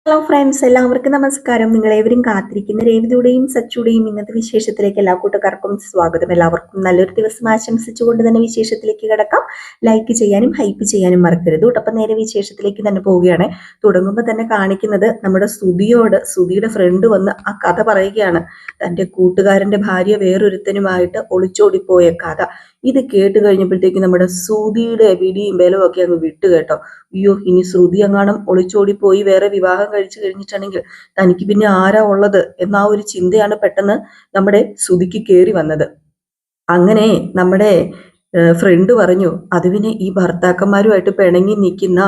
Hello friends, എല്ലാവർക്കും നമസ്കാരം. നിങ്ങളേവരും കാത്തിരിക്കുന്ന രേവതിയുടെയും സച്ചുടെയും ഇന്നത്തെ വിശേഷത്തിലേക്ക് എല്ലാ കൂട്ടുകാർക്കും സ്വാഗതം. എല്ലാവർക്കും നല്ലൊരു ദിവസം ആശംസിച്ചുകൊണ്ട് തന്നെ വിശേഷത്തിലേക്ക് കിടക്കാം. ലൈക്ക് ചെയ്യാനും ഹൈപ്പ് ചെയ്യാനും മറക്കരുത്. അപ്പം നേരെ വിശേഷത്തിലേക്ക് തന്നെ പോവുകയാണ്. തുടങ്ങുമ്പോൾ തന്നെ കാണിക്കുന്നത് നമ്മുടെ സുധിയുടെ ഫ്രണ്ട് വന്ന് ആ കഥ പറയുകയാണ്. തൻ്റെ കൂട്ടുകാരൻ്റെ ഭാര്യ വേറൊരുത്തനുമായിട്ട് ഒളിച്ചോടിപ്പോയ കഥ. ഇത് കേട്ട് കഴിഞ്ഞപ്പോഴത്തേക്ക് നമ്മുടെ സുധിയുടെ പിടിയും ബലവും ഒക്കെ അങ്ങ് വിട്ടു കേട്ടോ. അയ്യോ, ഇനി ശ്രുതി എങ്ങാനും ഒളിച്ചോടിപ്പോയി വേറെ വിവാഹം കഴിച്ചു കഴിഞ്ഞിട്ടുണ്ടെങ്കിൽ തനിക്ക് പിന്നെ ആരാ ഉള്ളത് എന്ന ഒരു ചിന്തയാണ് പെട്ടെന്ന് നമ്മുടെ ശ്രുതിക്ക് കയറി വന്നത്. അങ്ങനെ നമ്മുടെ ഫ്രണ്ട് പറഞ്ഞു, അത് പിന്നെ ഈ ഭർത്താക്കന്മാരുമായിട്ട് പിണങ്ങി നിൽക്കുന്ന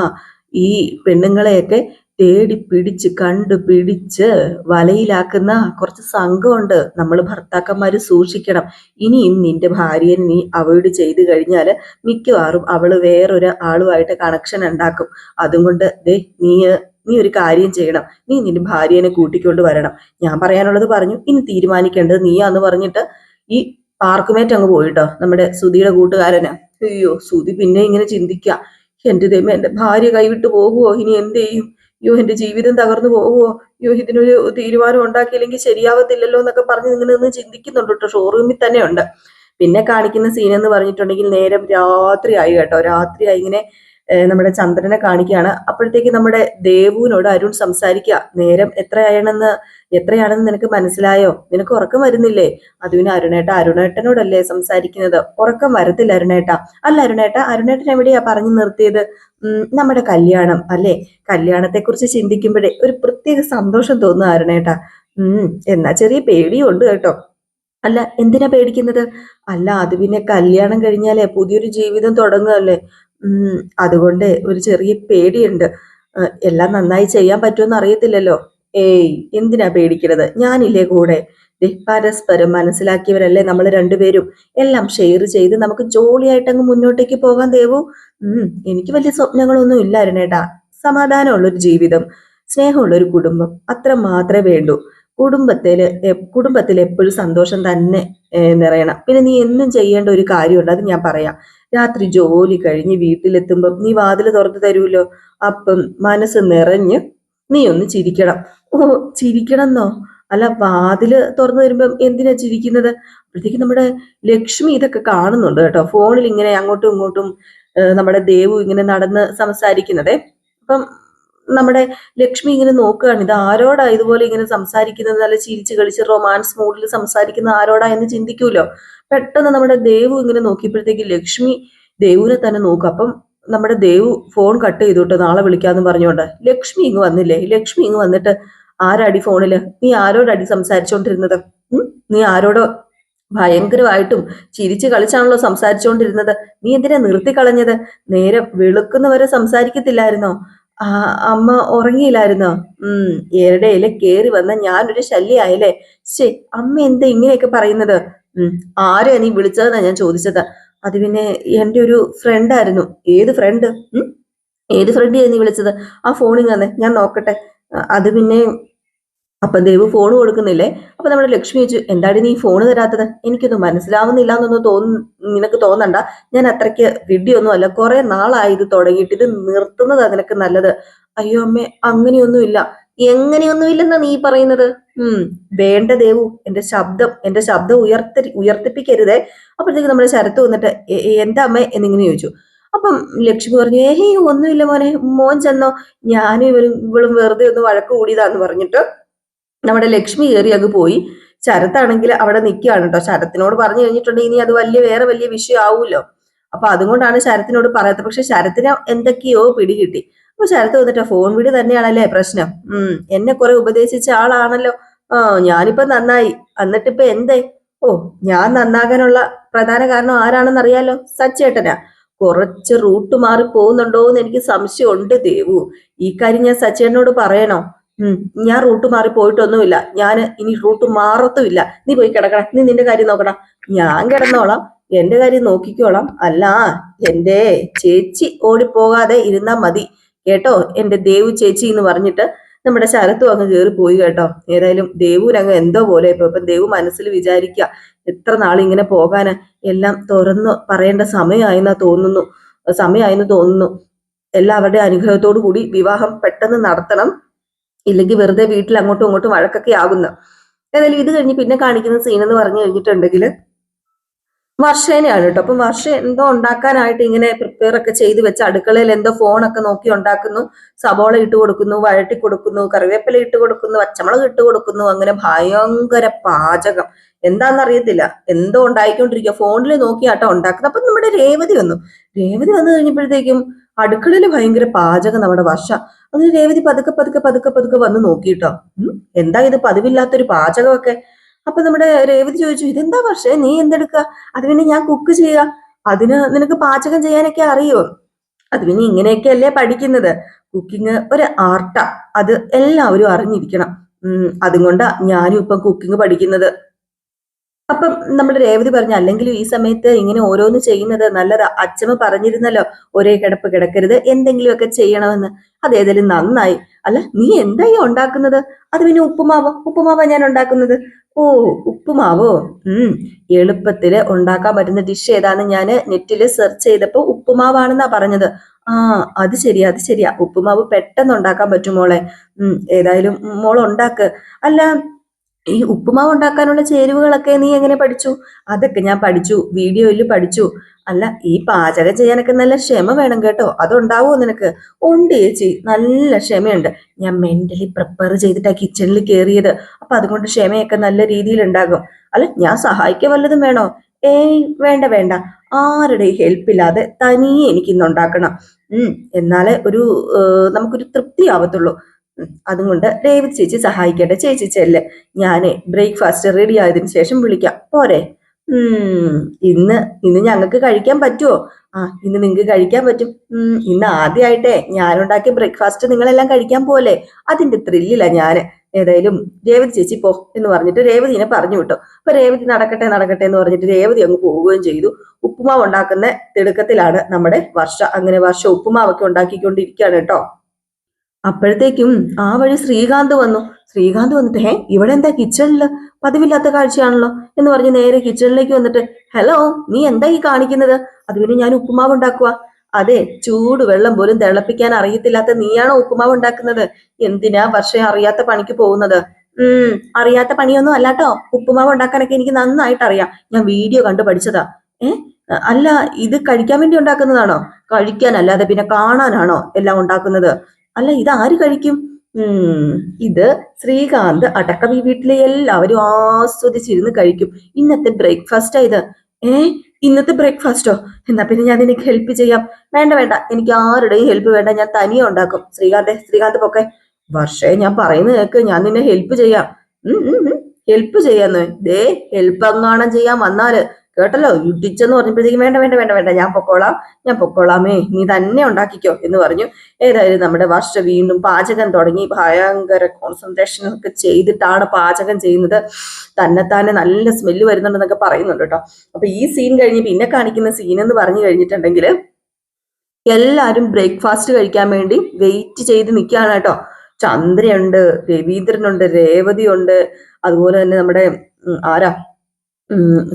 ഈ പെണ്ണുങ്ങളെയൊക്കെ തേടി പിടിച്ച് കണ്ടുപിടിച്ച് വലയിലാക്കുന്ന കുറച്ച് സംഘമുണ്ട്. നമ്മൾ ഭർത്താക്കന്മാര് സൂക്ഷിക്കണം. ഇനിയും നിന്റെ ഭാര്യയെ നീ അവോയ്ഡ് ചെയ്ത് കഴിഞ്ഞാൽ മിക്കവാറും അവള് വേറൊരു ആളുമായിട്ട് കണക്ഷൻ ഉണ്ടാക്കും. അതുകൊണ്ട് നീ ഒരു കാര്യം ചെയ്യണം. നീ നിന്റെ ഭാര്യനെ കൂട്ടിക്കൊണ്ട് വരണം. ഞാൻ പറയാനുള്ളത് പറഞ്ഞു, ഇനി തീരുമാനിക്കേണ്ടത് നീയാന്ന് പറഞ്ഞിട്ട് ഈ പാർക്കുമേറ്റ് അങ്ങ് പോയിട്ടോ നമ്മുടെ സുധിയുടെ കൂട്ടുകാരന്. അയ്യോ, സുധി പിന്നെ ഇങ്ങനെ ചിന്തിക്കാം, എന്റെ ദൈവം, എന്റെ ഭാര്യ കൈവിട്ട് പോകുവോ, ഇനി എന്ത് ചെയ്യും? അയ്യോ, എന്റെ ജീവിതം തകർന്നു പോകുവോ? അയ്യോ, ഇതിനൊരു തീരുമാനം ഉണ്ടാക്കിയില്ലെങ്കിൽ ശരിയാവത്തില്ലല്ലോ എന്നൊക്കെ പറഞ്ഞ് ഇങ്ങനെ ഒന്ന് ചിന്തിക്കുന്നുണ്ട് കേട്ടോ. ഷോറൂമിൽ തന്നെ ഉണ്ട്. പിന്നെ കാണിക്കുന്ന സീൻ എന്ന് പറഞ്ഞിട്ടുണ്ടെങ്കിൽ നേരം രാത്രിയായി കേട്ടോ. രാത്രിയായി ഇങ്ങനെ നമ്മുടെ ചന്ദ്രനെ കാണിക്കുകയാണ്. അപ്പോഴത്തേക്ക് നമ്മുടെ ദേവുവിനോട് അരുൺ സംസാരിക്കുക. നേരം എത്രയാണെന്ന് നിനക്ക് മനസ്സിലായോ? നിനക്ക് ഉറക്കം വരുന്നില്ലേ? അതിന് അരുണേട്ടനോടല്ലേ സംസാരിക്കുന്നത്? ഉറക്കം വരത്തില്ല അരുണേട്ട. അല്ല അരുണേട്ടൻ എവിടെയാ പറഞ്ഞു നിർത്തിയത്? നമ്മുടെ കല്യാണം അല്ലേ? കല്യാണത്തെക്കുറിച്ച് ചിന്തിക്കുമ്പോഴേ ഒരു പ്രത്യേക സന്തോഷം തോന്നുന്നു അരുണേട്ട. എന്നാ ചെറിയ പേടിയും ഉണ്ട് കേട്ടോ. അല്ല, എന്തിനാ പേടിക്കുന്നത്? അല്ല, അത് പിന്നെ കല്യാണം കഴിഞ്ഞാലേ പുതിയൊരു ജീവിതം തുടങ്ങുകയല്ലേ. അതുകൊണ്ട് ഒരു ചെറിയ പേടിയുണ്ട്. എല്ലാം നന്നായി ചെയ്യാൻ പറ്റുമെന്ന് അറിയത്തില്ലല്ലോ. ഏയ്, എന്തിനാ പേടിക്കണത്? ഞാനില്ലേ കൂടെ. പരസ്പരം മനസ്സിലാക്കിയവരല്ലേ നമ്മൾ രണ്ടുപേരും. എല്ലാം ഷെയർ ചെയ്ത് നമുക്ക് ജോളിയായിട്ട് അങ്ങ് മുന്നോട്ടേക്ക് പോകാൻ ദേവു. എനിക്ക് വലിയ സ്വപ്നങ്ങളൊന്നും ഇല്ല അരുണേട്ടാ. സമാധാനമുള്ളൊരു ജീവിതം, സ്നേഹമുള്ളൊരു കുടുംബം, അത്ര മാത്രമേ വേണ്ടൂ. കുടുംബത്തിൽ എപ്പോഴും സന്തോഷം തന്നെ നിറയണം. പിന്നെ നീ എന്നും ചെയ്യേണ്ട ഒരു കാര്യമുണ്ട്, അത് ഞാൻ പറയാം. രാത്രി ജോലി കഴിഞ്ഞ് വീട്ടിലെത്തുമ്പം നീ വാതില് തുറന്നു തരൂല്ലോ. അപ്പം മനസ്സ് നിറഞ്ഞ് നീ ഒന്ന് ചിരിക്കണം. ഓ, ചിരിക്കണമെന്നോ? അല്ല, വാതില് തുറന്നു തരുമ്പം എന്തിനാ ചിരിക്കുന്നത്? അപ്പോഴത്തേക്ക് നമ്മുടെ ലക്ഷ്മി ഇതൊക്കെ കാണുന്നുണ്ട് കേട്ടോ. ഫോണിൽ ഇങ്ങനെ അങ്ങോട്ടും ഇങ്ങോട്ടും നമ്മുടെ ദേവു ഇങ്ങനെ നടന്ന് സംസാരിക്കുന്നതേ. അപ്പം നമ്മുടെ ലക്ഷ്മി ഇങ്ങനെ നോക്കുകയാണ്, ഇത് ആരോടാ ഇതുപോലെ ഇങ്ങനെ സംസാരിക്കുന്നത്? നല്ല ചിരിച്ച് കളിച്ച് റൊമാൻസ് മൂഡിൽ സംസാരിക്കുന്ന ആരോടാ എന്ന് ചിന്തിക്കൂലോ. പെട്ടെന്ന് നമ്മുടെ ദേവു ഇങ്ങനെ നോക്കിയപ്പോഴത്തേക്ക് ലക്ഷ്മി ദേവുവിനെ തന്നെ നോക്കും. അപ്പം നമ്മുടെ ദേവു ഫോൺ കട്ട് ചെയ്തോട്ട് നാളെ വിളിക്കാന്ന് പറഞ്ഞുകൊണ്ട് ലക്ഷ്മി ഇങ്ങ് വന്നില്ലേ. ലക്ഷ്മി ഇങ്ങ് വന്നിട്ട്, ആരടി ഫോണില്? നീ ആരോടടി സംസാരിച്ചോണ്ടിരുന്നത്? നീ ആരോടോ ഭയങ്കരമായിട്ടും ചിരിച്ച് കളിച്ചാണല്ലോ സംസാരിച്ചുകൊണ്ടിരുന്നത്. നീ എന്തിനാ നിർത്തിക്കളഞ്ഞത്? നേരം വെളുക്കുന്നവരെ സംസാരിക്കത്തില്ലായിരുന്നോ? ആ, അമ്മ ഉറങ്ങിയില്ലായിരുന്നോ? എരുടയില് കേറി വന്ന ഞാനൊരു ശല്യായല്ലേ? ശേ, അമ്മ എന്താ ഇങ്ങനെയൊക്കെ പറയുന്നത്? ആരെയാ നീ വിളിച്ചതെന്നാ ഞാൻ ചോദിച്ചത്. അത് പിന്നെ എന്റെ ഒരു ഫ്രണ്ട് ആയിരുന്നു. ഏത് ഫ്രണ്ട്? ഏത് ഫ്രണ്ടിയാ നീ വിളിച്ചത്? ആ ഫോണിൽ തന്നെ ഞാൻ നോക്കട്ടെ. അത് പിന്നെ അപ്പൊ ദേവു ഫോൺ കൊടുക്കുന്നില്ലേ. അപ്പൊ നമ്മുടെ ലക്ഷ്മി ചോദിച്ചു, എന്താടി നീ ഫോൺ തരാത്തത്? എനിക്കൊന്നും മനസ്സിലാവുന്നില്ല എന്നൊന്നും നിനക്ക് തോന്നണ്ട. ഞാൻ അത്രയ്ക്ക് വിഡ്ഢിയൊന്നും അല്ല. കുറെ നാളായി ഇത് തുടങ്ങിയിട്ട്. ഇത് നിർത്തുന്നതാ നിനക്ക് നല്ലത്. അയ്യോ അമ്മേ, അങ്ങനെയൊന്നുമില്ല. എങ്ങനെയൊന്നുമില്ലെന്നാ നീ പറയുന്നത്? വേണ്ട ദേവു, എന്റെ ശബ്ദം ഉയർത്തിപ്പിക്കരുതേ. അപ്പോഴത്തേക്ക് നമ്മുടെ ശരത്ത് വന്നിട്ട് എന്താ അമ്മേ എന്നിങ്ങനെ ചോദിച്ചു. അപ്പം ലക്ഷ്മി പറഞ്ഞു, ഒന്നുമില്ല മോനെ, മോൻ ചെന്നോ, ഞാനും ഇവളും വെറുതെ ഒന്ന് വഴക്ക് കൂടിയതാന്ന് പറഞ്ഞിട്ട് നമ്മുടെ ലക്ഷ്മി കയറി അങ്ങ് പോയി. ശരത്താണെങ്കിൽ അവിടെ നിൽക്കുകയാണ് കേട്ടോ. ശരത്തിനോട് പറഞ്ഞു കഴിഞ്ഞിട്ടുണ്ടെങ്കിൽ ഇനി അത് വേറെ വലിയ വിഷയം ആവൂല്ലോ. അപ്പൊ അതുകൊണ്ടാണ് ശരത്തിനോട് പറയാത്തത്. പക്ഷെ ശരത്തിന് എന്തൊക്കെയോ പിടികിട്ടി. അപ്പൊ ശരത്ത് വന്നിട്ട്, ഫോൺ വിളി തന്നെയാണല്ലേ പ്രശ്നം? എന്നെ കുറെ ഉപദേശിച്ച ആളാണല്ലോ. ഞാനിപ്പോ നന്നായി, എന്നിട്ടിപ്പോ എന്തേ? ഓ, ഞാൻ നന്നാകാനുള്ള പ്രധാന കാരണം ആരാണെന്ന് അറിയാലോ, സച്ചേട്ടനാ. കുറച്ച് റൂട്ട് മാറി പോകുന്നുണ്ടോ എന്ന് എനിക്ക് സംശയമുണ്ട് ദേവു. ഈ കാര്യം ഞാൻ സച്ചേട്ടനോട് പറയണോ? ഞാൻ റൂട്ട് മാറി പോയിട്ടൊന്നുമില്ല. ഞാൻ ഇനി റൂട്ട് മാറത്തുമില്ല. നീ പോയി കിടക്കണം. നീ നിന്റെ കാര്യം നോക്കണം. ഞാൻ കിടന്നോളാം, എന്റെ കാര്യം നോക്കിക്കോളാം. അല്ല, എന്റെ ചേച്ചി ഓടിപ്പോകാതെ ഇരുന്നാ മതി കേട്ടോ, എന്റെ ദേവു ചേച്ചി എന്ന് പറഞ്ഞിട്ട് നമ്മുടെ ശരത്തും അങ്ങ് കയറി പോയി കേട്ടോ. ഏതായാലും ദേവുവിനങ്ങ് എന്തോ പോലെ ഇപ്പൊ ദേവു മനസ്സിൽ വിചാരിക്കുക, എത്ര നാളിങ്ങനെ പോകാന്, എല്ലാം തുറന്നു പറയേണ്ട സമയമായെന്ന് തോന്നുന്നു. എല്ലാവരുടെ അനുഗ്രഹത്തോടു കൂടി വിവാഹം പെട്ടെന്ന് നടത്തണം. ഇല്ലെങ്കിൽ വെറുതെ വീട്ടിൽ അങ്ങോട്ടും ഇങ്ങോട്ടും വഴക്കൊക്കെ ആകുന്നു. ഏതായാലും ഇത് കഴിഞ്ഞ് പിന്നെ കാണിക്കുന്ന സീൻ എന്ന് പറഞ്ഞു കഴിഞ്ഞിട്ടുണ്ടെങ്കിൽ വർഷേനെയാണ് കേട്ടോ. അപ്പം വർഷ എന്തോ ഉണ്ടാക്കാനായിട്ട് ഇങ്ങനെ പ്രിപ്പയർ ഒക്കെ ചെയ്ത് വെച്ച് അടുക്കളയിൽ എന്തോ ഫോണൊക്കെ നോക്കി ഉണ്ടാക്കുന്നു. സബോള ഇട്ട് കൊടുക്കുന്നു, വഴട്ടി കൊടുക്കുന്നു, കറിവേപ്പില ഇട്ട് കൊടുക്കുന്നു, പച്ചമുളക് ഇട്ട് കൊടുക്കുന്നു. അങ്ങനെ ഭയങ്കര പാചകം. എന്താണെന്നറിയത്തില്ല, എന്തോ ഉണ്ടായിക്കൊണ്ടിരിക്കുക. ഫോണിൽ നോക്കിയാട്ടോ ഉണ്ടാക്കുന്നത്. അപ്പൊ നമ്മുടെ രേവതി വന്നു. രേവതി വന്നു കഴിഞ്ഞപ്പോഴത്തേക്കും അടുക്കളയിൽ ഭയങ്കര പാചകം നമ്മുടെ വർഷ. അങ്ങനെ രേവതി പതുക്കെ പതുക്കെ പതുക്കെ പതുക്കെ വന്ന് നോക്കിട്ടോ. എന്താ ഇത് പതിവില്ലാത്തൊരു പാചകമൊക്കെ. അപ്പൊ നമ്മുടെ രേവതി ചോദിച്ചു, ഇതെന്താ പക്ഷേ നീ എന്തെടുക്കുക? അത് പിന്നെ ഞാൻ കുക്ക് ചെയ്യുക. അതിന് നിനക്ക് പാചകം ചെയ്യാനൊക്കെ അറിയോ? അത് പിന്നെ ഇങ്ങനെയൊക്കെയല്ലേ പഠിക്കുന്നത്. കുക്കിംഗ് ഒരു ആർട്ടാ, അത് എല്ലാവരും അറിഞ്ഞിരിക്കണം. അതുകൊണ്ടാ ഞാനും ഇപ്പൊ കുക്കിംഗ് പഠിക്കുന്നത്. അപ്പം നമ്മുടെ രേവതി പറഞ്ഞു, അല്ലെങ്കിലും ഈ സമയത്ത് ഇങ്ങനെ ഓരോന്ന് ചെയ്യുന്നത് നല്ലതാ. അച്ഛമ്മ പറഞ്ഞിരുന്നല്ലോ, ഒരേ കിടപ്പ് കിടക്കരുത്, എന്തെങ്കിലുമൊക്കെ ചെയ്യണമെന്ന്. അതേതായാലും നന്നായി. അല്ല നീ എന്തായി ഉണ്ടാക്കുന്നത്? അത് പിന്നെ ഉപ്പുമാവാ ഞാൻ ഉണ്ടാക്കുന്നത്. ഓ, ഉപ്പുമാവോ? എളുപ്പത്തില് ഉണ്ടാക്കാൻ പറ്റുന്ന ഡിഷ് ഏതാന്ന് ഞാൻ നെറ്റില് സെർച്ച് ചെയ്തപ്പോ ഉപ്പുമാവാണെന്നാ പറഞ്ഞത്. ആ, അത് ശരിയാ. ഉപ്പുമാവ് പെട്ടെന്ന് ഉണ്ടാക്കാൻ പറ്റും മോളെ. ഏതായാലും മോൾ ഉണ്ടാക്ക്. അല്ല, ഈ ഉപ്പുമാവ് ഉണ്ടാക്കാനുള്ള ചേരുവകളൊക്കെ നീ എങ്ങനെ പഠിച്ചു? അതൊക്കെ ഞാൻ പഠിച്ചു, വീഡിയോയിൽ പഠിച്ചു. അല്ല, ഈ പാചകം ചെയ്യാനൊക്കെ നല്ല ക്ഷമ വേണം കേട്ടോ. അതുണ്ടാവോ നിനക്ക്? ഉണ്ട് ചേച്ചി, നല്ല ക്ഷമയുണ്ട്. ഞാൻ മെന്റലി പ്രിപ്പയർ ചെയ്തിട്ടാ കിച്ചണിൽ കയറിയത്. അപ്പൊ അതുകൊണ്ട് ക്ഷമയൊക്കെ നല്ല രീതിയിൽ ഉണ്ടാകും. അല്ല, ഞാൻ സഹായിക്കാൻ വല്ലതും വേണോ? ഏയ്, വേണ്ട. ആരുടെയും ഹെൽപ്പില്ലാതെ തനിയെ എനിക്ക് ഇന്ന് ഉണ്ടാക്കണം. എന്നാലേ നമുക്കൊരു തൃപ്തി ആവത്തുള്ളൂ. അതുകൊണ്ട് രേവതി ചേച്ചി സഹായിക്കട്ടെ. ചേച്ചി ചെല്ല്, ഞാന് ബ്രേക്ക്ഫാസ്റ്റ് റെഡി ആയതിനു ശേഷം വിളിക്കാം, പോരെ? ഇന്ന് ഇന്ന് ഞങ്ങൾക്ക് കഴിക്കാൻ പറ്റുമോ? ഇന്ന് നിങ്ങൾക്ക് കഴിക്കാൻ പറ്റും. ഇന്ന് ആദ്യമായിട്ടേ ഞാനുണ്ടാക്കിയ ബ്രേക്ക്ഫാസ്റ്റ് നിങ്ങളെല്ലാം കഴിക്കാൻ പോലെ, അതിന്റെ ത്രില്ലില്ല ഞാന്. ഏതായാലും രേവതി ചേച്ചി പോ എന്ന് പറഞ്ഞിട്ട് രേവതിനെ പറഞ്ഞു വിട്ടു. അപ്പൊ രേവതി നടക്കട്ടെ എന്ന് പറഞ്ഞിട്ട് രേവതി അങ്ങ് പോവുകയും ചെയ്തു. ഉപ്പുമാവ് ഉണ്ടാക്കുന്ന തിടുക്കത്തിലാണ് നമ്മുടെ വർഷ. അങ്ങനെ വർഷ ഉപ്പുമാവൊക്കെ ഉണ്ടാക്കിക്കൊണ്ടിരിക്കുകയാണ് കേട്ടോ. അപ്പോഴത്തേക്കും ആ വഴി ശ്രീകാന്ത് വന്നു. ശ്രീകാന്ത് വന്നിട്ട്, ഇവിടെ എന്താ കിച്ചണില്? പതിവില്ലാത്ത കാഴ്ചയാണല്ലോ എന്ന് പറഞ്ഞ് നേരെ കിച്ചണിലേക്ക് വന്നിട്ട്, ഹലോ, നീ എന്താ ഈ കാണിക്കുന്നത്? അത് പിന്നെ ഞാൻ ഉപ്പുമാവ് ഉണ്ടാക്കുക. അതെ, ചൂട് വെള്ളം പോലും തിളപ്പിക്കാൻ അറിയത്തില്ലാത്ത നീയാണോ ഉപ്പുമാവ് ഉണ്ടാക്കുന്നത്? എന്തിനാ വർഷം അറിയാത്ത പണിക്ക് പോകുന്നത്? അറിയാത്ത പണിയൊന്നും അല്ലാട്ടോ. ഉപ്പുമാവ് ഉണ്ടാക്കാനൊക്കെ എനിക്ക് നന്നായിട്ട് അറിയാം. ഞാൻ വീഡിയോ കണ്ടു പഠിച്ചതാ. ഏ അല്ല, ഇത് കഴിക്കാൻ വേണ്ടി ഉണ്ടാക്കുന്നതാണോ? കഴിക്കാനല്ലാതെ പിന്നെ കാണാനാണോ എല്ലാം ഉണ്ടാക്കുന്നത്? അല്ല, ഇത് ആര് കഴിക്കും? ഇത് ശ്രീകാന്ത് അടക്കം ഈ വീട്ടിലെ എല്ലാവരും ആസ്വദിച്ചിരുന്ന് കഴിക്കും. ഇന്നത്തെ ബ്രേക്ക്ഫാസ്റ്റാ ഇത്. ഇന്നത്തെ ബ്രേക്ക്ഫാസ്റ്റോ? എന്നാ പിന്നെ ഞാൻ നിനക്ക് ഹെൽപ്പ് ചെയ്യാം. വേണ്ട, എനിക്ക് ആരുടെയും ഹെൽപ്പ് വേണ്ട, ഞാൻ തനിയെ ഉണ്ടാക്കും. ശ്രീകാന്ത് പൊക്കെ. വർഷേ, ഞാൻ പറയുന്നത് കേൾക്ക്, ഞാൻ നിന്നെ ഹെൽപ്പ് ചെയ്യാം. ഹെൽപ്പ് ചെയ്യാന്ന്? ഹെൽപ്പ് അങ്ങാണം ചെയ്യാൻ വന്നാല് കേട്ടല്ലോ, ഇടിച്ചെന്ന് പറഞ്ഞപ്പോഴത്തേക്കും വേണ്ട, ഞാൻ പൊക്കോളാമേ, നീ തന്നെ ഉണ്ടാക്കിക്കോ എന്ന് പറഞ്ഞു. ഏതായാലും നമ്മുടെ വർഷ വീണ്ടും പാചകം തുടങ്ങി. ഭയങ്കര കോൺസെൻട്രേഷൻ ഒക്കെ ചെയ്തിട്ടാണ് പാചകം ചെയ്യുന്നത്. തന്നെത്താനെ നല്ല സ്മെല്ല് വരുന്നുണ്ടെന്നൊക്കെ പറയുന്നുണ്ട് കേട്ടോ. അപ്പൊ ഈ സീൻ കഴിഞ്ഞ് പിന്നെ കാണിക്കുന്ന സീൻ എന്ന് പറഞ്ഞു കഴിഞ്ഞിട്ടുണ്ടെങ്കിൽ എല്ലാരും ബ്രേക്ക്ഫാസ്റ്റ് കഴിക്കാൻ വേണ്ടി വെയിറ്റ് ചെയ്ത് നിൽക്കുകയാണ് കേട്ടോ. ചന്ദ്രയുണ്ട്, രവീന്ദ്രനുണ്ട്, രേവതി ഉണ്ട്, അതുപോലെ തന്നെ നമ്മുടെ ആരാ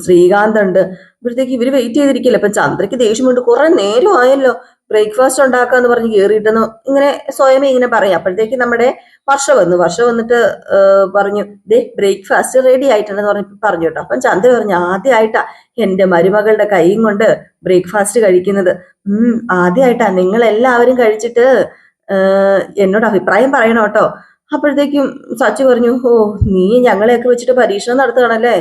ശ്രീകാന്ത് ഉണ്ട്. അപ്പോഴത്തേക്ക് ഇവര് വെയിറ്റ് ചെയ്തിരിക്കില്ല. അപ്പൊ ചന്ദ്രയ്ക്ക് ദേഷ്യമുണ്ട്. കുറെ നേരം ആയല്ലോ ബ്രേക്ക്ഫാസ്റ്റ് ഉണ്ടാക്കാന്ന് പറഞ്ഞ് കയറിയിട്ടെന്ന് ഇങ്ങനെ സ്വയമേ ഇങ്ങനെ പറയാം. അപ്പോഴത്തേക്ക് നമ്മുടെ വർഷ വന്നിട്ട് പറഞ്ഞു, ബ്രേക്ക്ഫാസ്റ്റ് റെഡി ആയിട്ടുണ്ടെന്ന് പറഞ്ഞു കേട്ടോ. അപ്പം ചന്ദ്ര പറഞ്ഞു, ആദ്യമായിട്ടാ എന്റെ മരുമകളുടെ കൈയും കൊണ്ട് ബ്രേക്ക്ഫാസ്റ്റ് കഴിക്കുന്നത്. ആദ്യമായിട്ടാ. നിങ്ങൾ എല്ലാവരും കഴിച്ചിട്ട് എന്നോട് അഭിപ്രായം പറയണം കേട്ടോ. അപ്പോഴത്തേക്കും സച്ചു പറഞ്ഞു, നീ ഞങ്ങളെയൊക്കെ വെച്ചിട്ട് പരീക്ഷണം നടത്തുകയാണല്ലേ?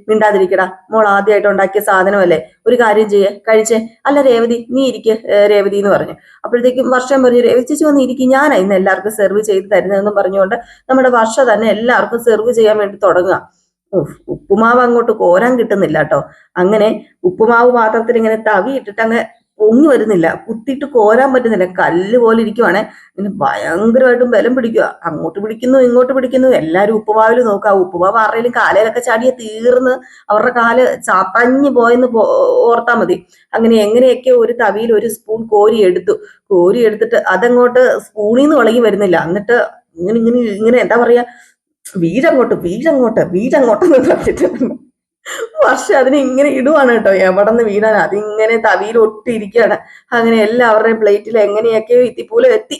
മിണ്ടാതിരിക്കടാ, മോൾ ആദ്യമായിട്ട് ഉണ്ടാക്കിയ സാധനമല്ലേ, ഒരു കാര്യം ചെയ്യേ, കഴിച്ചേ. അല്ല രേവതി, നീ ഇരിക്കുക രേവതി എന്ന് പറഞ്ഞു. അപ്പോഴത്തേക്കും വർഷം പറഞ്ഞു, രേവതി ചേച്ചി വന്ന് ഇരിക്കും, ഞാനാ ഇന്ന് എല്ലാവർക്കും സെർവ് ചെയ്ത് തരുന്നതെന്നും പറഞ്ഞുകൊണ്ട് നമ്മുടെ വർഷ തന്നെ എല്ലാവർക്കും സെർവ് ചെയ്യാൻ വേണ്ടി തുടങ്ങുക. ഉപ്പുമാവ് അങ്ങോട്ട് കോരാൻ കിട്ടുന്നില്ല കേട്ടോ. അങ്ങനെ ഉപ്പുമാവ് പാത്രത്തിൽ ഇങ്ങനെ തവി ഇട്ടിട്ട് അങ്ങ് പൊങ്ങി വരുന്നില്ല, കുത്തിയിട്ട് കോരാൻ പറ്റുന്നില്ല, കല്ല് പോലെ ഇരിക്കുവാണെ. ഇങ്ങനെ ഭയങ്കരമായിട്ടും ബലം പിടിക്കുക. അങ്ങോട്ട് പിടിക്കുന്നു, ഇങ്ങോട്ട് പിടിക്കുന്നു. എല്ലാവരും ഉപ്പുമാവിൽ നോക്കുക. ഉപ്പുമാവ് ആരുടെയും കാലയിലൊക്കെ ചാടിയ തീർന്ന് അവരുടെ കാല് ചാത്തഞ്ഞു പോയെന്ന് ഓർത്താൽ മതി. അങ്ങനെ എങ്ങനെയൊക്കെ ഒരു തവിയിൽ ഒരു സ്പൂൺ കോരി എടുത്തിട്ട് അതങ്ങോട്ട് സ്പൂണിൽ നിന്ന് ഇളകി വരുന്നില്ല. എന്നിട്ട് ഇങ്ങനെ എന്താ പറയാ, വീഴങ്ങോട്ട് എന്ന് പറഞ്ഞിട്ടുണ്ട്. വർഷം അതിനെ ഇങ്ങനെ ഇടുവാണ് കേട്ടോ. എവിടെ നിന്ന് വീഴാൻ, അതിങ്ങനെ തവിയിൽ ഒട്ടിയിരിക്കുകയാണ്. അങ്ങനെ എല്ലാവരുടെയും പ്ലേറ്റിൽ എങ്ങനെയൊക്കെയോ ഇത്തിപ്പൂലം എത്തി.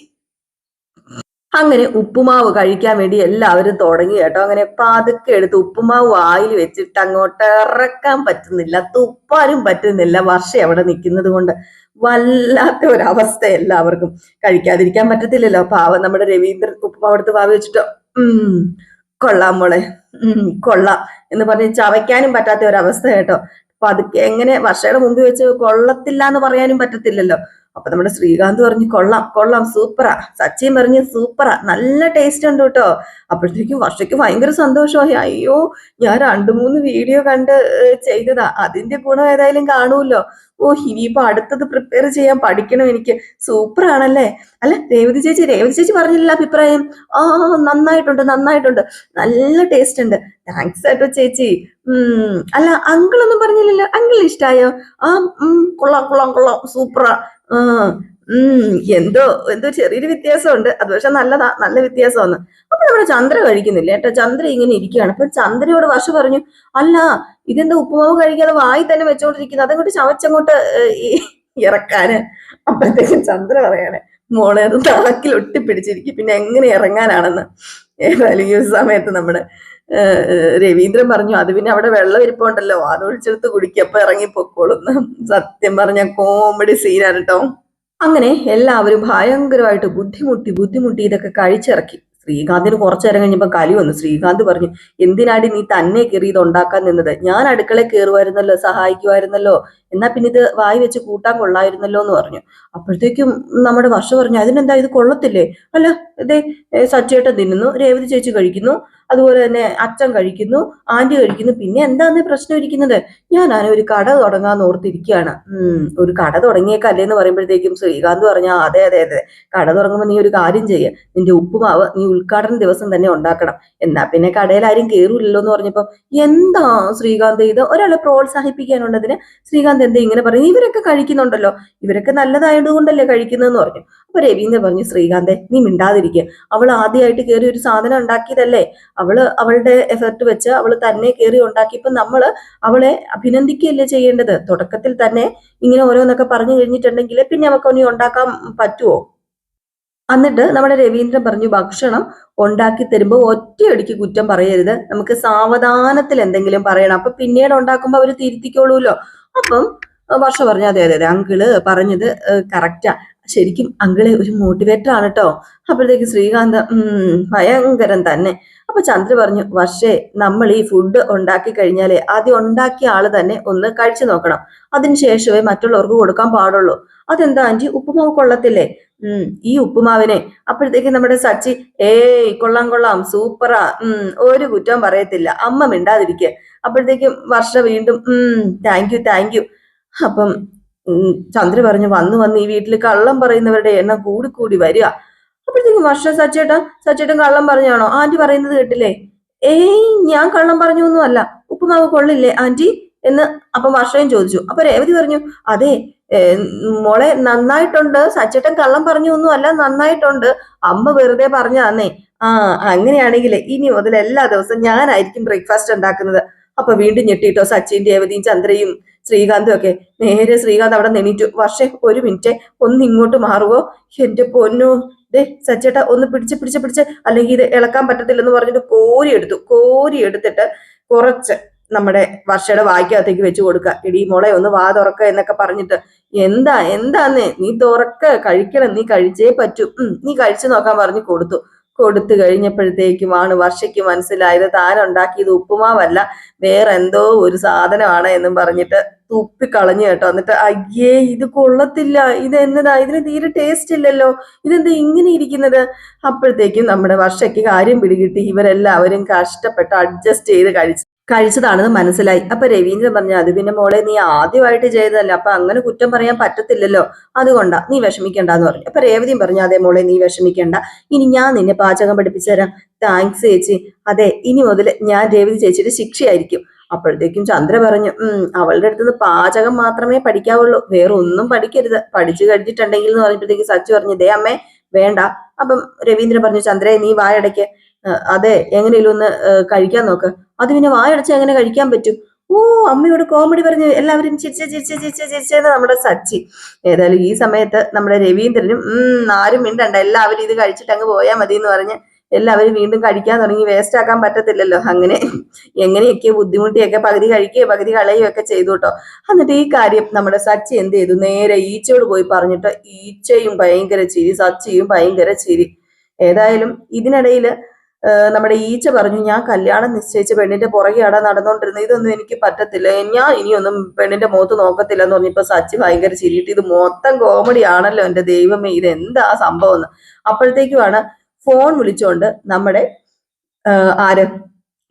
അങ്ങനെ ഉപ്പുമാവ് കഴിക്കാൻ വേണ്ടി എല്ലാവരും തുടങ്ങി കേട്ടോ. അങ്ങനെ പതുക്കെ എടുത്ത് ഉപ്പുമാവ് വായിൽ വെച്ചിട്ട് അങ്ങോട്ട് ഇറക്കാൻ പറ്റുന്നില്ല, തുപ്പാനും പറ്റുന്നില്ല. വർഷ അവിടെ നിൽക്കുന്നത് കൊണ്ട് വല്ലാത്ത ഒരവസ്ഥ എല്ലാവർക്കും. കഴിക്കാതിരിക്കാൻ പറ്റത്തില്ലല്ലോ. പാവം നമ്മുടെ രവീന്ദ്രൻ ഉപ്പുമാവ് എടുത്ത് വാവി വെച്ചിട്ട് കൊള്ളാം മോളെ, കൊള്ളാം എന്ന് പറഞ്ഞ് ചവയ്ക്കാനും പറ്റാത്ത ഒരവസ്ഥ കേട്ടോ. പതുക്കെ എങ്ങനെ വർഷയുടെ മുമ്പിൽ വെച്ച് കൊള്ളത്തില്ല എന്ന് പറയാനും പറ്റത്തില്ലല്ലോ. അപ്പൊ നമ്മുടെ ശ്രീകാന്ത് പറഞ്ഞു കൊള്ളാം കൊള്ളാം സൂപ്പറാ. സച്ചിൻ പറഞ്ഞു സൂപ്പറാ, നല്ല ടേസ്റ്റ് ഉണ്ട് കേട്ടോ. അപ്പോഴത്തേക്കും വർഷയ്ക്ക് ഭയങ്കര സന്തോഷമായി. അയ്യോ, ഞാൻ 2-3 വീഡിയോ കണ്ട് ചെയ്തതാ, അതിന്റെ ഗുണം ഏതായാലും കാണുമല്ലോ. ഓ, ഇനിയിപ്പോ അടുത്തത് പ്രിപ്പയർ ചെയ്യാൻ പഠിക്കണം എനിക്ക്. സൂപ്പർ ആണല്ലേ. അല്ല രേവതി ചേച്ചി പറഞ്ഞില്ല അഭിപ്രായം? ആ, നന്നായിട്ടുണ്ട് നന്നായിട്ടുണ്ട്, നല്ല ടേസ്റ്റ് ഉണ്ട്. താങ്ക്സ് കേട്ടോ ചേച്ചി. അല്ല അങ്കിളൊന്നും പറഞ്ഞില്ലല്ലോ, അങ്കിൾ ഇഷ്ടായോ? ആ, കൊള്ളാം കൊള്ളാം കൊള്ളാം സൂപ്പറാ. ആ, എന്തോ എന്തോ ചെറിയൊരു വ്യത്യാസമുണ്ട്, അത് പക്ഷെ നല്ലതാ, നല്ല വ്യത്യാസമാണ്. അപ്പൊ നമ്മുടെ ചന്ദ്ര കഴിക്കുന്നില്ല കേട്ടോ. ചന്ദ്ര ഇങ്ങനെ ഇരിക്കുകയാണ്. അപ്പൊ ചന്ദ്രയോട് വർഷ പറഞ്ഞു, അല്ല ഇതെന്താ ഉപ്പുമാവ് കഴിക്കാതെ വായി തന്നെ വെച്ചോണ്ടിരിക്കുന്നത്, അതങ്ങോട്ട് ചവച്ചങ്ങോട്ട് ഇറക്കാന്. അപ്പോഴത്തേക്കും ചന്ദ്ര പറയാണ്, മോളെ അത് നാക്കിൽ ഒട്ടിപ്പിടിച്ചിരിക്കും, പിന്നെ എങ്ങനെ ഇറങ്ങാനാണെന്ന്. ഏതായാലും ഈ സമയത്ത് നമ്മുടെ രവീന്ദ്രൻ പറഞ്ഞു, അത് പിന്നെ അവിടെ വെള്ളം ഇരിപ്പുണ്ടല്ലോ, അത് ഒഴിച്ചെടുത്ത് കുടിക്കുക, അപ്പൊ ഇറങ്ങി പൊക്കോളും. സത്യം പറഞ്ഞ കോമഡി സീനാണ് കേട്ടോ. അങ്ങനെ എല്ലാവരും ഭയങ്കരമായിട്ട് ബുദ്ധിമുട്ടി ഇതൊക്കെ കഴിച്ചിറക്കി. ശ്രീകാന്തിന് കുറച്ചു നേരം കഴിഞ്ഞപ്പോ കലി വന്നു. ശ്രീകാന്ത് പറഞ്ഞു, എന്തിനാടി നീ തന്നെ കയറി ഇത് ഉണ്ടാക്കാൻ നിന്നത്? ഞാൻ അടുക്കളയിൽ കയറുമായിരുന്നല്ലോ, സഹായിക്കുമായിരുന്നല്ലോ, എന്നാ പിന്നെ ഇത് വായി വെച്ച് കൂട്ടാൻ കൊള്ളായിരുന്നല്ലോ എന്ന് പറഞ്ഞു. അപ്പോഴത്തേക്കും നമ്മുടെ വർഷ പറഞ്ഞു, അതിനെന്താ ഇത് കൊള്ളത്തില്ലേ? അല്ല ഇതേ സച്ചേട്ടൻ തിന്നുന്നു, രേവതി ചേച്ചി കഴിക്കുന്നു, അതുപോലെ തന്നെ അച്ഛൻ കഴിക്കുന്നു, ആന്റി കഴിക്കുന്നു, പിന്നെ എന്താന്ന് പ്രശ്നം ഇരിക്കുന്നത്? ഞാനാണ് ഒരു കട തുടങ്ങാന്ന് ഓർത്തിരിക്കുകയാണ്. ഒരു കട തുടങ്ങിയേക്കല്ലേ എന്ന് പറയുമ്പോഴത്തേക്കും ശ്രീകാന്ത് പറഞ്ഞ, അതെ അതെ അതെ, കട തുടങ്ങുമ്പോൾ നീ ഒരു കാര്യം ചെയ്യ, നിന്റെ ഉപ്പുമാവ് നീ ഉദ്ഘാടന ദിവസം തന്നെ ഉണ്ടാക്കണം, എന്നാ പിന്നെ കടയിൽ ആരും കേറൂലല്ലോ എന്ന് പറഞ്ഞപ്പോ, എന്താ ശ്രീകാന്ത് ഇത്? ഒരാളെ പ്രോത്സാഹിപ്പിക്കാനുള്ളതിന് ശ്രീകാന്ത് എന്താ ഇങ്ങനെ പറയുന്നത്? ഇവരൊക്കെ കഴിക്കുന്നുണ്ടല്ലോ, ഇവരൊക്കെ നല്ലതായതുകൊണ്ടല്ലേ കഴിക്കുന്നതെന്ന് പറഞ്ഞു. അപ്പൊ രവീന്ദ്രൻ പറഞ്ഞു, ശ്രീകാന്തെ നീ മിണ്ടാതിരിക്കുക, അവൾ ആദ്യമായിട്ട് കയറി ഒരു സാധനം ഉണ്ടാക്കിയതല്ലേ, അവളുടെ എഫർട്ട് വെച്ച് അവള് തന്നെ കയറി ഉണ്ടാക്കിയപ്പോ നമ്മള് അവളെ അഭിനന്ദിക്കുകയല്ലേ ചെയ്യേണ്ടത്? തുടക്കത്തിൽ തന്നെ ഇങ്ങനെ ഓരോന്നൊക്കെ പറഞ്ഞു കഴിഞ്ഞിട്ടുണ്ടെങ്കിൽ പിന്നെ അവർക്ക് ഇനി ഉണ്ടാക്കാൻ പറ്റുമോ? എന്നിട്ട് നമ്മുടെ രവീന്ദ്രൻ പറഞ്ഞു, ഭക്ഷണം ഉണ്ടാക്കി തരുമ്പോൾ ഒറ്റയടിക്ക് കുറ്റം പറയരുത്, നമുക്ക് സാവധാനത്തിൽ എന്തെങ്കിലും പറയണം, അപ്പൊ പിന്നീട് ഉണ്ടാക്കുമ്പോ അവര് തിരുത്തിക്കോളൂല്ലോ. അപ്പം വർഷ പറഞ്ഞു, അതെ അതെ അതെ, അങ്കിള് പറഞ്ഞത് കറക്റ്റാ, ശരിക്കും അങ്കിളെ ഒരു മോട്ടിവേറ്റർ ആണ് കേട്ടോ. അപ്പോഴത്തേക്ക് ശ്രീകാന്ത് ഭയങ്കരം തന്നെ. അപ്പൊ ചന്ദ്ര പറഞ്ഞു, വർഷേ നമ്മൾ ഈ ഫുഡ് ഉണ്ടാക്കി കഴിഞ്ഞാലേ ആദ്യം ഉണ്ടാക്കിയ ആള് തന്നെ ഒന്ന് കഴിച്ചു നോക്കണം, അതിനുശേഷമേ മറ്റുള്ളവർക്ക് കൊടുക്കാൻ പാടുള്ളൂ. അതെന്താ ആന്റി, ഉപ്പുമാവ് കൊള്ളത്തില്ലേ? ഈ ഉപ്പുമാവിനെ. അപ്പോഴത്തേക്ക് നമ്മുടെ സച്ചി, ഏയ് കൊള്ളാം കൊള്ളാം സൂപ്പറാ, ഒരു കുറ്റം പറയത്തില്ല, അമ്മ മിണ്ടാതിരിക്കുക. അപ്പോഴത്തേക്കും വർഷ വീണ്ടും താങ്ക് യു. അപ്പം ചന്ദ്ര പറഞ്ഞു, വന്ന് ഈ വീട്ടിൽ കള്ളം പറയുന്നവരുടെ എണ്ണം കൂടി വരിക. അപ്പോഴത്തേക്കും വർഷ, സച്ചേട്ടൻ കള്ളം പറഞ്ഞാണോ? ആന്റി പറയുന്നത് കേട്ടില്ലേ? ഏയ് ഞാൻ കള്ളം പറഞ്ഞൊന്നും അല്ല, ഉപ്പുമാവ് കൊള്ളില്ലേ ആന്റി എന്ന് അപ്പം വർഷയും ചോദിച്ചു. അപ്പൊ രേവതി പറഞ്ഞു, അതെ മോളെ നന്നായിട്ടുണ്ട്, സച്ചേട്ടൻ കള്ളം പറഞ്ഞൊന്നും അല്ല, നന്നായിട്ടുണ്ട്, അമ്മ വെറുതെ പറഞ്ഞാന്നേ. ആ, അങ്ങനെയാണെങ്കിൽ ഇനി മുതൽ എല്ലാ ദിവസവും ഞാനായിരിക്കും ബ്രേക്ക്ഫാസ്റ്റ് ഉണ്ടാക്കുന്നത്. അപ്പൊ വീണ്ടും ഞെട്ടിട്ടോ സച്ചിൻ, രേവതിയും ചന്ദ്രയും ശ്രീകാന്തും ഒക്കെ. നേരെ ശ്രീകാന്ത് അവിടെ നെണീറ്റു. വർഷേ ഒരു മിനിറ്റ്, ഒന്ന് ഇങ്ങോട്ട് മാറുവോ? എന്റെ പൊന്നു, ദേ സച്ചേട്ട ഒന്ന് പിടിച്ച്, അല്ലെങ്കിൽ ഇത് ഇളക്കാൻ പറ്റത്തില്ലെന്ന് പറഞ്ഞിട്ട് കോരി എടുത്തിട്ട് കുറച്ച് നമ്മുടെ വർഷയുടെ വായ്ക്കകത്തേക്ക് വെച്ച് കൊടുക്കുക. എടി മോളെ ഒന്ന് വാ തുറക്ക എന്നൊക്കെ പറഞ്ഞിട്ട്, എന്താന്ന് നീ തുറക്ക, കഴിക്കണം, നീ കഴിച്ചേ പറ്റൂ, നീ കഴിച്ചു നോക്കാൻ പറഞ്ഞു കൊടുത്തു കഴിഞ്ഞപ്പോഴത്തേക്കുമാണ് വർഷയ്ക്ക് മനസ്സിലായത് താൻ ഉണ്ടാക്കിയത് ഉപ്പുമാവല്ല, വേറെന്തോ ഒരു സാധനമാണ് എന്നും പറഞ്ഞിട്ട് തുപ്പിക്കളഞ്ഞു കേട്ടോ. എന്നിട്ട് അയ്യേ ഇത് കൊള്ളത്തില്ല, ഇത് എന്നതാ, ഇതിന് തീരെ ടേസ്റ്റ് ഇല്ലല്ലോ, ഇതെന്താ ഇങ്ങനെ ഇരിക്കുന്നത്? അപ്പോഴത്തേക്കും നമ്മുടെ വർഷയ്ക്ക് കാര്യം പിടികിട്ടി, ഇവരെല്ലാവരും കഷ്ടപ്പെട്ട് അഡ്ജസ്റ്റ് ചെയ്ത് കഴിച്ചതാണെന്ന് മനസ്സിലായി. അപ്പൊ രവീന്ദ്രൻ പറഞ്ഞു, അത് പിന്നെ മോളെ നീ ആദ്യമായിട്ട് ചെയ്തതല്ല, അപ്പൊ അങ്ങനെ കുറ്റം പറയാൻ പറ്റത്തില്ലല്ലോ, അതുകൊണ്ടാ, നീ വിഷമിക്കണ്ടെന്ന് പറഞ്ഞു. അപ്പൊ രേവതിയും പറഞ്ഞു, അതെ മോളെ നീ വിഷമിക്കണ്ട, ഇനി ഞാൻ നിന്നെ പാചകം പഠിപ്പിച്ചു തരാം. താങ്ക്സ് ചേച്ചി. അതെ, ഇനി മുതൽ ഞാൻ രേവതി ചേച്ചിയുടെ ശിക്ഷയായിരിക്കും. അപ്പോഴത്തേക്കും ചന്ദ്ര പറഞ്ഞു, അവളുടെ അടുത്തുനിന്ന് പാചകം മാത്രമേ പഠിക്കാവുള്ളൂ, വേറെ ഒന്നും പഠിക്കരുത്, പഠിച്ചു കഴിഞ്ഞിട്ടുണ്ടെങ്കിൽ എന്ന് പറഞ്ഞപ്പോഴത്തേക്ക് സച്ചു പറഞ്ഞു, ദേ അമ്മേ വേണ്ട. അപ്പം രവീന്ദ്രൻ പറഞ്ഞു, ചന്ദ്രേ നീ വായടയ്ക്ക്. അതെ, എങ്ങനെയും ഒന്ന് കഴിക്കാൻ നോക്ക്. അത് പിന്നെ വായടച്ച് എങ്ങനെ കഴിക്കാൻ പറ്റും? ഓ അമ്മയോട് കോമഡി പറഞ്ഞ് എല്ലാവരും ചിരിച്ചെന്ന് നമ്മുടെ സച്ചി. ഏതായാലും ഈ സമയത്ത് നമ്മുടെ രവീന്ദ്രനും ആരും മിണ്ടണ്ട, എല്ലാവരും ഇത് കഴിച്ചിട്ട് അങ്ങ് പോയാൽ മതി എന്ന് പറഞ്ഞ് എല്ലാവരും വീണ്ടും കഴിക്കാൻ തുടങ്ങി. വേസ്റ്റ് ആക്കാൻ പറ്റത്തില്ലല്ലോ. അങ്ങനെ എങ്ങനെയൊക്കെ ബുദ്ധിമുട്ടിയൊക്കെ പകുതി കഴിക്കുകയോ പകുതി കളയുകയോ ഒക്കെ ചെയ്തു കേട്ടോ. എന്നിട്ട് ഈ കാര്യം നമ്മുടെ സച്ചി എന്ത് ചെയ്തു, നേരെ ഈച്ചയോട് പോയി പറഞ്ഞിട്ട് ഈച്ചയും ഭയങ്കര ചിരി, സച്ചിയും ഭയങ്കര ചിരി. ഏതായാലും ഇതിനിടയിൽ നമ്മുടെ ഈച്ച പറഞ്ഞു, ഞാൻ കല്യാണം നിശ്ചയിച്ച പെണ്ണിന്റെ പുറകെയാടാ നടന്നുകൊണ്ടിരുന്നത്, ഇതൊന്നും എനിക്ക് പറ്റത്തില്ല, ഞാൻ ഇനിയൊന്നും പെണ്ണിന്റെ മുഖത്ത് നോക്കത്തില്ല എന്ന് പറഞ്ഞപ്പോ സച്ചി ഭയങ്കര ചിരിയിട്ട്, ഇത് മൊത്തം കോമഡി ആണല്ലോ എന്റെ ദൈവമേ, ഇത് എന്താ സംഭവം എന്ന്. അപ്പോഴത്തേക്കുമാണ് ഫോൺ വിളിച്ചോണ്ട് നമ്മുടെ ആര്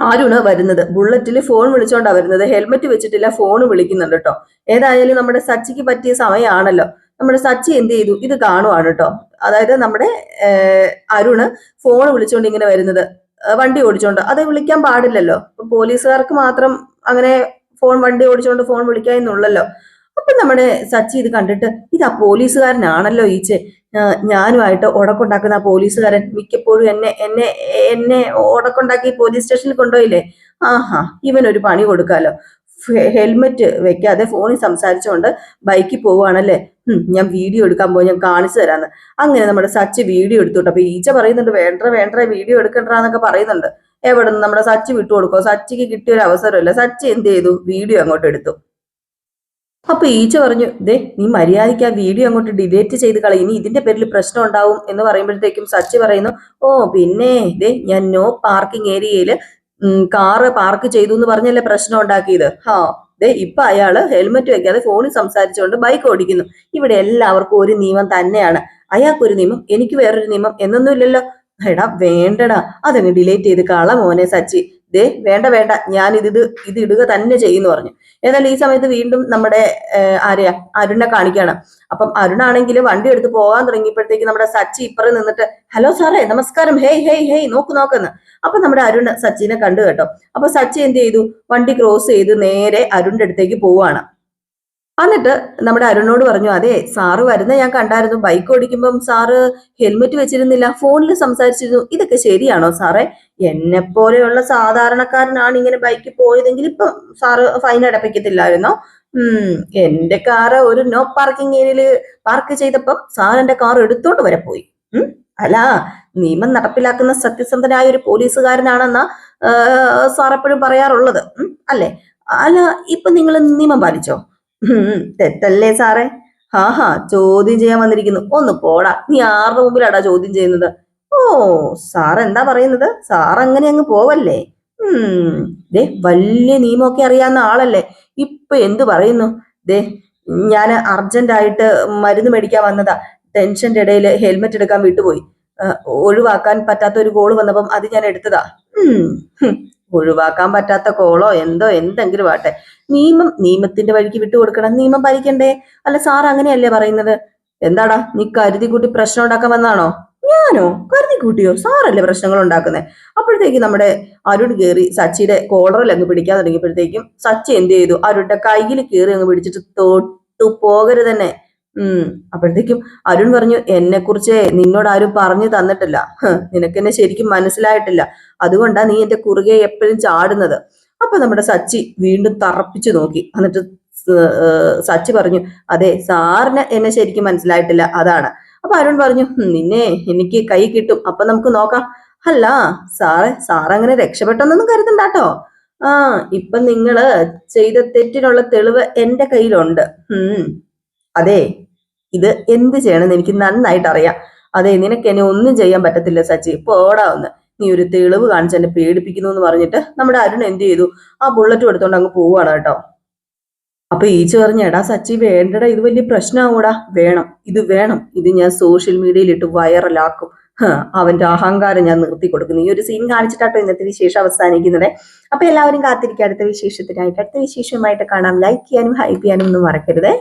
അരുണ് വരുന്നത്. ബുള്ളറ്റിൽ ഫോൺ വിളിച്ചോണ്ടാ വരുന്നത്, ഹെൽമെറ്റ് വെച്ചിട്ടില്ല, ഫോൺ വിളിക്കുന്നുണ്ട് കേട്ടോ. ഏതായാലും നമ്മുടെ സച്ചിക്ക് പറ്റിയ സമയമാണല്ലോ. നമ്മുടെ സച്ചി എന്ത് ചെയ്തു, ഇത് കാണുവാണ് കേട്ടോ. അതായത് നമ്മുടെ അരുണ് ഫോൺ വിളിച്ചോണ്ട് ഇങ്ങനെ വരുന്നത്, വണ്ടി ഓടിച്ചോണ്ട്. അത് വിളിക്കാൻ പാടില്ലല്ലോ, പോലീസുകാർക്ക് മാത്രം അങ്ങനെ വണ്ടി ഓടിച്ചോണ്ട് ഫോൺ വിളിക്കാന്നുള്ളല്ലോ. അപ്പൊ നമ്മുടെ സച്ചി ഇത് കണ്ടിട്ട്, ഇതാ പോലീസുകാരനാണല്ലോ ഈച്ചെ, ഞാനുമായിട്ട് ഉടക്കുണ്ടാക്കുന്ന ആ പോലീസുകാരൻ മിക്കപ്പോഴും എന്നെ എന്നെ എന്നെ ഉടക്കുണ്ടാക്കി പോലീസ് സ്റ്റേഷനിൽ കൊണ്ടുപോയില്ലേ, ആഹാ ഇവനൊരു പണി കൊടുക്കാലോ. ഹെൽമെറ്റ് വെക്കാതെ ഫോണിൽ സംസാരിച്ചുകൊണ്ട് ബൈക്കിൽ പോവുകയാണല്ലേ, ഞാൻ വീഡിയോ എടുക്കാൻ പോയി, ഞാൻ കാണിച്ചു തരാന്ന്. അങ്ങനെ നമ്മുടെ സച്ചി വീഡിയോ എടുത്തോട്ടെ. അപ്പൊ ഈച്ച പറയുന്നുണ്ട്, വേണ്ട വീഡിയോ എടുക്കണ്ടെന്നൊക്കെ പറയുന്നുണ്ട്. എവിടെ നിന്ന് നമ്മുടെ സച്ചി വിട്ടുകൊടുക്കോ, സച്ചിക്ക് കിട്ടിയ ഒരു അവസരമല്ല. സച്ചി എന്ത് ചെയ്തു, വീഡിയോ അങ്ങോട്ട് എടുത്തു. അപ്പൊ ഈച്ച പറഞ്ഞു, ദേ നീ മര്യാദയ്ക്ക് ആ വീഡിയോ അങ്ങോട്ട് ഡിലീറ്റ് ചെയ്ത് കളയും, ഇനി ഇതിന്റെ പേരിൽ പ്രശ്നം ഉണ്ടാവും എന്ന് പറയുമ്പോഴത്തേക്കും സച്ചി പറയുന്നു, ഓ പിന്നെ ദേ ഞാൻ നോ പാർക്കിംഗ് ഏരിയയില് കാറ് പാർക്ക് ചെയ്തു എന്ന് പറഞ്ഞല്ലേ പ്രശ്നം ഉണ്ടാക്കിയത്. ദേ ഇപ്പൊ അയാള് ഹെൽമെറ്റ് വെക്കാതെ ഫോണിൽ സംസാരിച്ചുകൊണ്ട് ബൈക്ക് ഓടിക്കുന്നു. ഇവിടെ എല്ലാവർക്കും ഒരു നിയമം തന്നെയാണ്, അയാൾക്കൊരു നിയമം എനിക്ക് വേറൊരു നിയമം എന്നൊന്നും ഇല്ലല്ലോ. എടാ വേണ്ടടാ, അതങ്ങ് ഡിലീറ്റ് ചെയ്ത് കള മോനെ സച്ചി, ദേ വേണ്ട ഞാൻ ഇത് ഇടുക തന്നെ ചെയ്യുന്നു പറഞ്ഞു. എന്നാൽ ഈ സമയത്ത് വീണ്ടും നമ്മുടെ അരുണിനെ കാണിക്കുകയാണ്. അപ്പം അരുണാണെങ്കിൽ വണ്ടി എടുത്ത് പോകാൻ തുടങ്ങിയപ്പോഴത്തേക്ക് നമ്മുടെ സച്ചി ഇപ്പുറം നിന്നിട്ട്, ഹലോ സാറേ നമസ്കാരം, ഹേയ് നോക്കുന്നു. അപ്പൊ നമ്മുടെ അരുൺ സച്ചിനെ കണ്ടു കേട്ടോ. അപ്പൊ സച്ചി എന്ത് ചെയ്തു, വണ്ടി ക്രോസ് ചെയ്ത് നേരെ അരുണിന്റെ അടുത്തേക്ക് പോവാണ്. എന്നിട്ട് നമ്മുടെ അരുണോട് പറഞ്ഞു, അതെ സാറ് വരുന്ന ഞാൻ കണ്ടായിരുന്നു, ബൈക്ക് ഓടിക്കുമ്പം സാറ് ഹെൽമെറ്റ് വെച്ചിരുന്നില്ല, ഫോണിൽ സംസാരിച്ചിരുന്നു, ഇതൊക്കെ ശരിയാണോ സാറേ? എന്നെ പോലെയുള്ള സാധാരണക്കാരനാണ് ഇങ്ങനെ ബൈക്കിൽ പോയതെങ്കിൽ ഇപ്പം സാറ് ഫൈൻ അടപ്പിക്കത്തില്ലായിരുന്നോ? എന്റെ കാറ് ഒരു നോ പാർക്കിംഗ് ഏരിയയിൽ പാർക്ക് ചെയ്തപ്പം സാർ എന്റെ കാർ എടുത്തോണ്ട് വരെ പോയി. അല്ല, നിയമം നടപ്പിലാക്കുന്ന സത്യസന്ധനായ ഒരു പോലീസുകാരനാണെന്ന സാർ എപ്പോഴും പറയാറുള്ളത് അല്ലെ? അല്ല, ഇപ്പൊ നിങ്ങൾ നിയമം പാലിച്ചോ? തെറ്റല്ലേ സാറേ? ചോദ്യം ചെയ്യാൻ വന്നിരിക്കുന്നു, ഒന്ന് പോടാ, നീ ആരുടെ മുമ്പിലാടാ ചോദ്യം ചെയ്യുന്നത്? ഓ സാർ എന്താ പറയുന്നത്, സാർ അങ്ങനെ അങ്ങ് പോവല്ലേ? ദേ വലിയ നിയമമൊക്കെ അറിയാവുന്ന ആളല്ലേ, ഇപ്പൊ എന്തു പറയുന്നു? ദേ ഞാൻ അർജന്റായിട്ട് മരുന്ന് മേടിക്കാൻ വന്നതാ, ടെൻഷന്റെ ഇടയിൽ ഹെൽമെറ്റ് എടുക്കാൻ വിട്ടുപോയി, ഒഴിവാക്കാൻ പറ്റാത്ത ഒരു കോള് വന്നപ്പം അത് ഞാൻ എടുത്തതാ. ഒഴിവാക്കാൻ പറ്റാത്ത കോളോ എന്തോ എന്തെങ്കിലും ആട്ടെ, നിയമത്തിന്റെ വഴിക്ക് വിട്ടുകൊടുക്കണം, നിയമം പാലിക്കണ്ടേ? അല്ല സാർ അങ്ങനെയല്ലേ പറയുന്നത്? എന്താടാ നീ കരുതി കൂട്ടി പ്രശ്നം ഉണ്ടാക്കാൻ വന്നാണോ? ഞാനോ കരുതി കൂട്ടിയോ? സാറല്ലേ പ്രശ്നങ്ങൾ ഉണ്ടാക്കുന്നത്. അപ്പോഴത്തേക്ക് നമ്മുടെ അരുൺ കയറി സച്ചിയുടെ കോളറിൽ അങ്ങ് പിടിക്കാൻ തുടങ്ങിയപ്പോഴത്തേക്കും സച്ചി എന്ത് ചെയ്തു, അരുണിന്റെ കയ്യിൽ കയറി അങ്ങ് പിടിച്ചിട്ട് തൊട്ടു പോകരുത് തന്നെ. അപ്പോഴത്തേക്കും അരുൺ പറഞ്ഞു, എന്നെ കുറിച്ച് നിന്നോട് ആരും പറഞ്ഞു തന്നിട്ടില്ല, നിനക്ക് എന്നെ ശരിക്കും മനസ്സിലായിട്ടില്ല, അതുകൊണ്ടാ നീ എന്റെ കുറുകെ എപ്പോഴും ചാടുന്നത്. അപ്പൊ നമ്മുടെ സച്ചി വീണ്ടും തറപ്പിച്ചു നോക്കി. എന്നിട്ട് സച്ചി പറഞ്ഞു, അതെ സാറിന് എന്നെ ശരിക്കും മനസ്സിലായിട്ടില്ല, അതാണ്. അപ്പൊ അരുൺ പറഞ്ഞു, നിന്നെ എനിക്ക് കൈ കിട്ടും, അപ്പൊ നമുക്ക് നോക്കാം. അല്ല സാറങ്ങനെ രക്ഷപ്പെട്ടെന്നൊന്നും കരുതണ്ടാട്ടോ. ഇപ്പൊ നിങ്ങള് ചെയ്ത തെറ്റിനുള്ള തെളിവ് എന്റെ കയ്യിലുണ്ട്. അതെ ഇത് എന്ത് ചെയ്യണമെന്ന് എനിക്ക് നന്നായിട്ട് അറിയാം. അതെ നിനക്ക് എന്നെ ഒന്നും ചെയ്യാൻ പറ്റത്തില്ല സച്ചി, പോടാ ഒന്ന്, നീ ഒരു തെളിവ് കാണിച്ച് എന്നെ പേടിപ്പിക്കുന്നു എന്ന് പറഞ്ഞിട്ട് നമ്മുടെ അരുൺ എന്ത് ചെയ്തു, ആ ബുള്ളറ്റ് എടുത്തോണ്ട് അങ്ങ് പോവാണ് കേട്ടോ. അപ്പൊ ഈച്ച പറഞ്ഞു, എടാ സച്ചി വേണ്ടടാ, ഇത് വലിയ പ്രശ്നമാവൂടാ. വേണം, ഇത് ഞാൻ സോഷ്യൽ മീഡിയയിൽ ഇട്ട് വൈറലാക്കും, അവന്റെ അഹങ്കാരം ഞാൻ നിർത്തി കൊടുക്കുന്നു. ഈ ഒരു സീൻ കാണിച്ചിട്ടാട്ടോ ഇന്നത്തെ വിശേഷം അവസാനിക്കുന്നത്. അപ്പൊ എല്ലാവരും കാത്തിരിക്കുക അടുത്ത വിശേഷത്തിനായിട്ട്. അടുത്ത വിശേഷമായിട്ട് കാണാം. ലൈക്ക് ചെയ്യാനും ഹൈപ്പ് ചെയ്യാനും ഒന്നും മറക്കരുതേ.